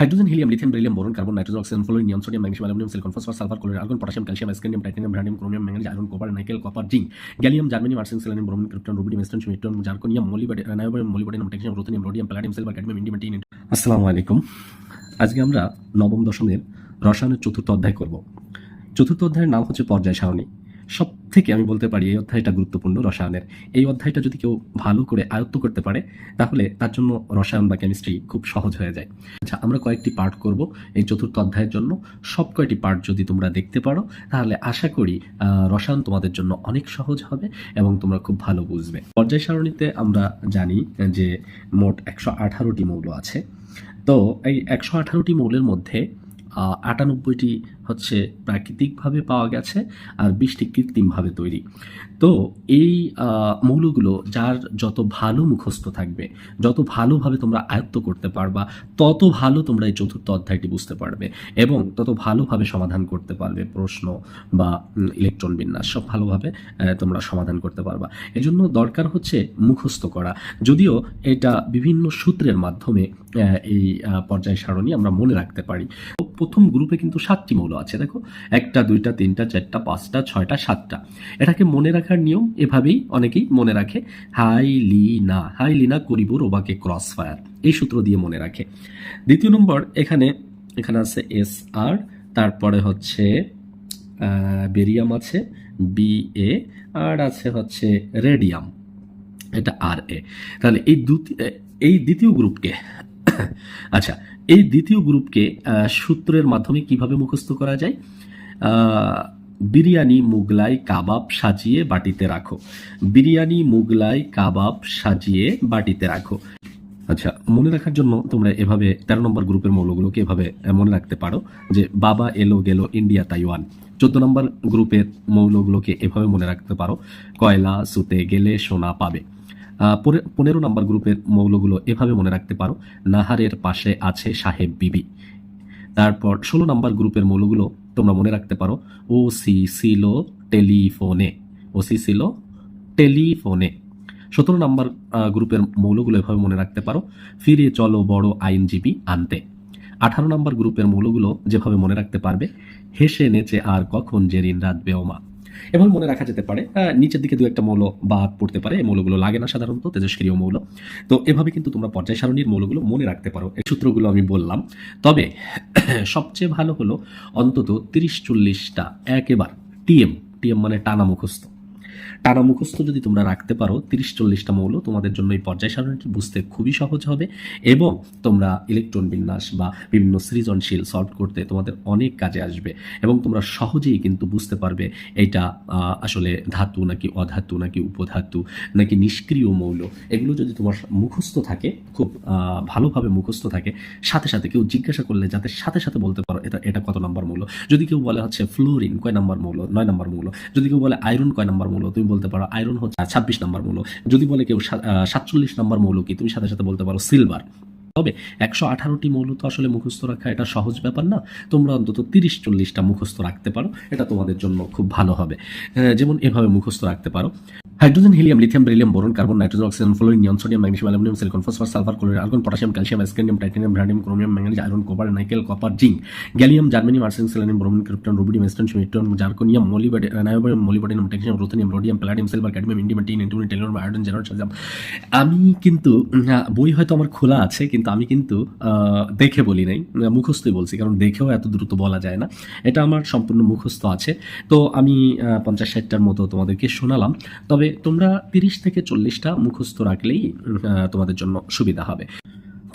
Hydrogen, helium, lithium, beryllium, boron, carbon, nitrogen, oxygen, fluorine, neon, sodium, magnesium, aluminium, silicon, phosphorus, sulphur, chlorine, argon, potassium, calcium, scandium, titanium, vanadium, chromium, manganese, iron, cobalt, nickel, copper, zinc, gallium, germanium, arsenic, selenium, bromine, krypton, rubidium, strontium, মিউটন, zirconium, niobium, molybdenum, টেকনিয়াম, ruthenium, rhodium, palladium, silver, cadmium, indium, tin. আসসালামু আলাইকুম। আজকে আমরা নবম দশমের রসায়নের চতুর্থ অধ্যায় করব। চতুর্থ অধ্যায়ের নাম হচ্ছে পর্যায় সারণী। সব থেকে আমি বলতে পারি এই অধ্যায়টা গুরুত্বপূর্ণ রসায়নের। এই অধ্যায়টা যদি কেউ ভালো করে আয়ত্ত করতে পারে তাহলে তার জন্য রসায়ন বা কেমিস্ট্রি খুব সহজ হয়ে যায়। আচ্ছা, আমরা কয়েকটি পার্ট করব এই চতুর্থ অধ্যায়ের জন্য। সব কয়টি পার্ট যদি তোমরা দেখতে পারো তাহলে আশা করি রসায়ন তোমাদের জন্য অনেক সহজ হবে এবং তোমরা খুব ভালো বুঝবে। পর্যায় সারণীতে আমরা জানি যে মোট 118টি মৌল আছে। তো এই 118টি মৌলের মধ্যে 98টি হচ্ছে প্রাকৃতিকভাবে পাওয়া গেছে আর 20টি কৃত্রিমভাবে তৈরি। তো এই মৌলগুলো যার যত ভালো মুখস্থ থাকবে, যত ভালোভাবে তোমরা আয়ত্ত করতে পারবা, তত ভালো তোমরা এই চতুর্থ অধ্যায়টি বুঝতে পারবে এবং তত ভালোভাবে সমাধান করতে পারবে। প্রশ্ন বা ইলেকট্রন বিন্যাস সব ভালোভাবে তোমরা সমাধান করতে পারবা। এজন্য দরকার হচ্ছে মুখস্থ করা। যদিও এটা বিভিন্ন সূত্রের মাধ্যমে এই পর্যায় সারণী আমরা মনে রাখতে পারি। প্রথম গ্রুপে কিন্তু 7টি মৌল আছে। দেখো, 1টা 2টা 3টা 4টা 5টা 6টা 7টা। এটাকে মনে রাখার নিয়ম এভাবেই অনেকেই মনে রাখে। হাইলিনা করিব রোবাকে ক্রস ফায়ার, এই সূত্র দিয়ে মনে রাখে। দ্বিতীয় নম্বর এখানে আছে এস আর, তারপরে হচ্ছে বেরিয়াম আছে BA, আর আছে হচ্ছে রেডিয়াম, এটা RA। তাহলে এই দ্বিতীয় গ্রুপকে আচ্ছা, এই দ্বিতীয় গ্রুপকে সূত্রের মাধ্যমে কিভাবে মুখস্থ করা যায়? বিরিয়ানি মুগলাই কাবাব সাজিয়ে বাটিতে রাখো। বিরিয়ানি মুগলাই কাবাব সাজিয়ে বাটিতে রাখো। আচ্ছা, মনে রাখার জন্য তোমরা এভাবে 13 নম্বর গ্রুপের মৌলগুলোকে এভাবে মনে রাখতে পারো যে বাবা এলো গেল ইন্ডিয়া তাইওয়ান। 14 নম্বর গ্রুপের মৌলগুলোকে এভাবে মনে রাখতে পারো, কয়লা সুতে গেলে সোনা পাবে। 15 নম্বর গ্রুপের মৌলগুলো এভাবে মনে রাখতে পারো, নাহারের পাশে আছে সাহেব বিবি। তারপর 16 নম্বর গ্রুপের মৌলগুলো তোমরা মনে রাখতে পারো, ওসি ছিল টেলিফোনে। ওসি ছিল টেলিফোনে। 17 নম্বর গ্রুপের মৌলগুলো এভাবে মনে রাখতে পারো, ফিরে চলো বড় আইনজীবী আনতে। 18 নম্বর গ্রুপের মৌলগুলো যেভাবে মনে রাখতে পারবে, হেসে নেচে আর কখন জেরিন রাত বেওমা। এভাবে মনে রাখা যেতে পারে। নিচের দিকে দু একটা মৌল বাদ পড়তে পারে, এই মৌলগুলো লাগে না সাধারণত, তেজস্ক্রিয় মৌল। তো এভাবে কিন্তু তোমরা পর্যায় সারণীর মৌলগুলো মনে রাখতে পারো। এই সূত্রগুলো আমি বললাম। তবে সবচেয়ে ভালো হলো অন্তত 30-40টা একেবার টিএম মানে টানা মুখস্থ। টানা মুখস্থ যদি তোমরা রাখতে পারো 30-40টা মৌল, তোমাদের জন্য এই পর্যায় সারণীটি বুঝতে খুবই সহজ হবে এবং তোমরা ইলেকট্রন বিন্যাস বা বিভিন্ন সৃজনশীল সলভ করতে তোমাদের অনেক কাজে আসবে এবং তোমরা সহজেই কিন্তু বুঝতে পারবে এইটা আসলে ধাতু নাকি অধাতু নাকি উপধাতু নাকি নিষ্ক্রিয় মৌল। এগুলো যদি তোমার মুখস্থ থাকে, খুব ভালোভাবে মুখস্থ থাকে, সাথে সাথে কেউ জিজ্ঞাসা করলে যাতে সাথে সাথে বলতে পারো এটা কত নম্বর মৌল। যদি কেউ বলে হচ্ছে ফ্লোরিন কয় নম্বর মৌল, 9 নম্বর মৌল। যদি কেউ বলে আয়রন কয় নম্বর মৌল, তুমি বলতে পারো আয়রন হচ্ছে 26 নম্বর মৌল। যদি বলে কেউ 47 নম্বর মৌল কি, তুমি সাথে সাথে বলতে পারো সিলভার। তবে 118টি মৌল তো আসলে মুখস্থ রাখা এটা সহজ ব্যাপার না। তোমরা অন্তত 30-40টা মুখস্থ রাখতে পারো, এটা তোমাদের জন্য খুব ভালো হবে। যেমন এভাবে মুখস্থ রাখতে পারো, hydrogen, helium, lithium, beryllium, boron, carbon, nitrogen, oxygen, fluorine, neon, sodium, magnesium, aluminium, silicon, phosphorus, sulphur, chlorine, argon, potassium, calcium, scandium, titanium, vanadium, chromium, manganese, iron, cobalt, nickel, copper, zinc, gallium, germanium, arsenic, selenium, bromine, krypton, rubidium, strontium, মিউটন, zirconium, niobium, molybdenum, টেকনিয়াম, ruthenium, rhodium, palladium, silver, cadmium, indium, tin, tellurium, iodine, xenon, সালজাম। আমি কিন্তু বই হয়তো আমার খোলা আছে, কিন্তু আমি কিন্তু দেখে বলি নাই, মুখস্থই বলছি, কারণ দেখেও এত দ্রুত বলা যায় না। এটা আমার সম্পূর্ণ মুখস্থ আছে। তো আমি 50-60টার মতো তোমাদেরকে শোনালাম। তবে তোমরা 30-40টা মুখস্থ রাখলেই তোমাদের জন্য সুবিধা হবে।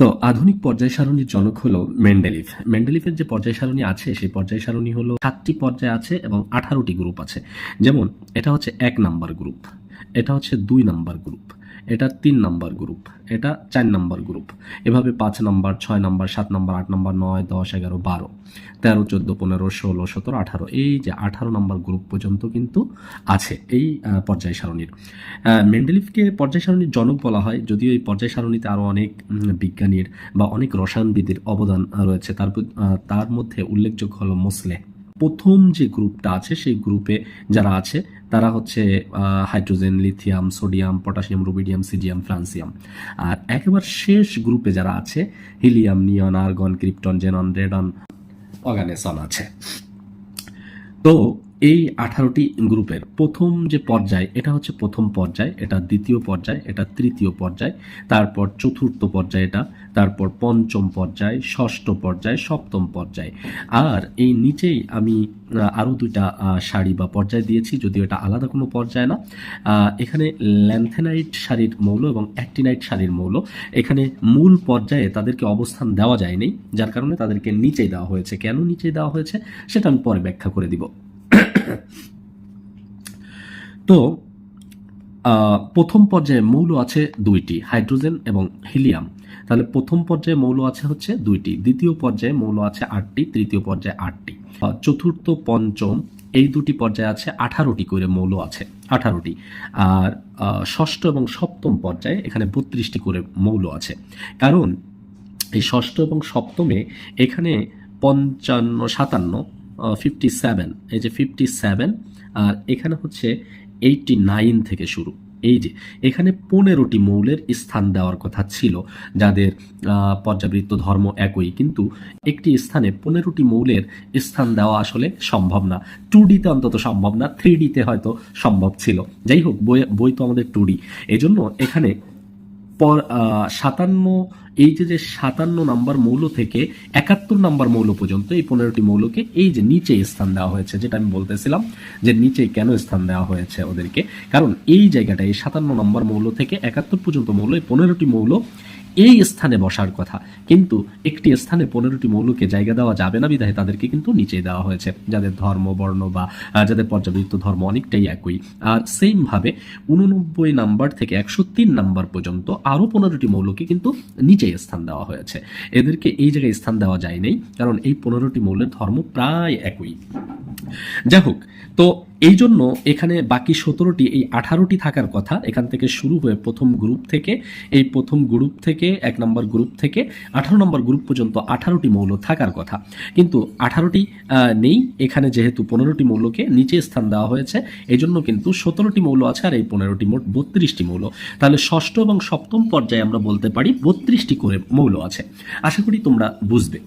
তো আধুনিক পর্যায় সারণীর জনক হলো মেন্ডেলিভ। মেন্ডেলিভের যে পর্যায় সারণী আছে সেই পর্যায় সারণী হলো 7টি পর্যায় আছে এবং 18টি গ্রুপ আছে। যেমন এটা হচ্ছে 1 নাম্বার গ্রুপ, এটা হচ্ছে 2 নাম্বার গ্রুপ, এটা 3 নাম্বার গ্রুপ, এটা 4 নাম্বার গ্রুপ, এভাবে 5 নাম্বার, 6 নাম্বার, 7 নাম্বার, 8 নাম্বার, 9, 10, 11, 12, 13, 14, 15, 16, 17, 18, এই যে 18 নাম্বার গ্রুপ পর্যন্ত কিন্তু আছে এই পর্যায় সারণীর। মেন্ডেলিভকে পর্যায় সারণীর জনক বলা হয়, যদিও এই পর্যায় সারণীতে আরও অনেক বিজ্ঞানীর বা অনেক রসায়নবিদের অবদান রয়েছে। তার মধ্যে উল্লেখযোগ্য হলো মোসলে। প্রথম যে গ্রুপটা আছে সেই গ্রুপে যারা আছে তারা হচ্ছে hydrogen, lithium, sodium, potassium, rubidium, caesium, francium. আর একেবারে শেষ গ্রুপে যারা আছে helium, neon, argon, krypton, xenon, radon, oganesson আছে। তো এই 18টি গ্রুপের প্রথম যে পর্যায়, এটা হচ্ছে প্রথম পর্যায়, এটা দ্বিতীয় পর্যায়, এটা তৃতীয় পর্যায়, তারপর চতুর্থ পর্যায় এটা, তারপর পঞ্চম পর্যায়, ষষ্ঠ পর্যায়, সপ্তম পর্যায়। আর এই নিচেই আমি আরও দুইটা সারি বা পর্যায় দিয়েছি, যদিও এটা আলাদা কোনো পর্যায় না। এখানে ল্যান্থেনাইট সারির মৌল এবং অ্যাক্টিনাইট সারির মৌল, এখানে মূল পর্যায়ে তাদেরকে অবস্থান দেওয়া যায়নি, যার কারণে তাদেরকে নিচেই দেওয়া হয়েছে। কেন নিচেই দেওয়া হয়েছে সেটা আমি পরে ব্যাখ্যা করে দিব। তো প্রথম পর্যায়ে মৌল আছে দুইটি, হাইড্রোজেন এবং হিলিয়াম। তাহলে প্রথম পর্যায়ে মৌল আছে হচ্ছে দুইটি, দ্বিতীয় পর্যায়ে মৌল আছে 8টি, তৃতীয় পর্যায়ে 8টি, চতুর্থ পঞ্চম এই দুটি পর্যায়ে আছে 18টি করে মৌল আছে, 18টি। আর ষষ্ঠ এবং সপ্তম পর্যায়ে এখানে 32টি করে মৌল আছে। কারণ এই ষষ্ঠ এবং সপ্তমে এখানে 55, 57, 57, এই যে 57, আর এখানে হচ্ছে 89 থেকে শুরু। এই যে এখানে 15টি মৌলের স্থান দেওয়ার কথা ছিল, যাদের পর্যাবৃত্ত ধর্ম একই, কিন্তু একটি স্থানে 15টি মৌলের স্থান দেওয়া আসলে সম্ভব না। 2Dতে অন্তত সম্ভব না, 3Dতে হয়তো সম্ভব ছিল। যাই হোক, বই তো আমাদের 2D, এজন্য এখানে 57, এই যে 57 নাম্বার মৌল থেকে 71 নাম্বার মৌল পর্যন্ত এই 15টি মৌলকে এই যে নিচে স্থান দেওয়া হয়েছে, যেটা আমি বলতেছিলাম যে নিচে কেন স্থান দেওয়া হয়েছে ওদেরকে, কারণ এই জায়গাটা এই 57 নম্বর মৌল থেকে 71 পর্যন্ত মৌল, এই 15টি মৌল এই স্থানে বসার কথা, কিন্তু একটি স্থানে 15টি মৌলকে জায়গা দেওয়া যাবে না, বিধায় তাদেরকে কিন্তু নিচে দেওয়া হয়েছে, যাদের ধর্ম, বর্ণ বা যাদের পর্যাবৃত্ত ধর্ম অনেকটাই একই। আর সেম ভাবে 89 নাম্বার থেকে 103 নাম্বার পর্যন্ত আরও 15টি মৌলকে কিন্তু নিচে স্থান দেওয়া হয়েছে। এদেরকে এই জায়গায় স্থান দেওয়া যায় নাই, কারণ এই 15টি মৌলের ধর্ম প্রায় একই। যাই হোক, তো এই জন্য এখানে বাকি 17টি, এই 18টি থাকার কথা। এখান থেকে শুরু হয়ে প্রথম গ্রুপ থেকে, এই প্রথম গ্রুপ থেকে 1 নম্বর গ্রুপ থেকে 18 নম্বর গ্রুপ পর্যন্ত 18টি মৌল থাকার কথা, কিন্তু 18টি নেই। এখানে যেহেতু 15টি মৌলকে নিচে স্থান দেওয়া হয়েছে, এই জন্য কিন্তু 17টি মৌল আছে, আর এই 15টি মোট 32টি মৌল। তাহলে ষষ্ঠ এবং সপ্তম পর্যায়ে আমরা বলতে পারি 32টি করে মৌল আছে। আশা করি তোমরা বুঝবে।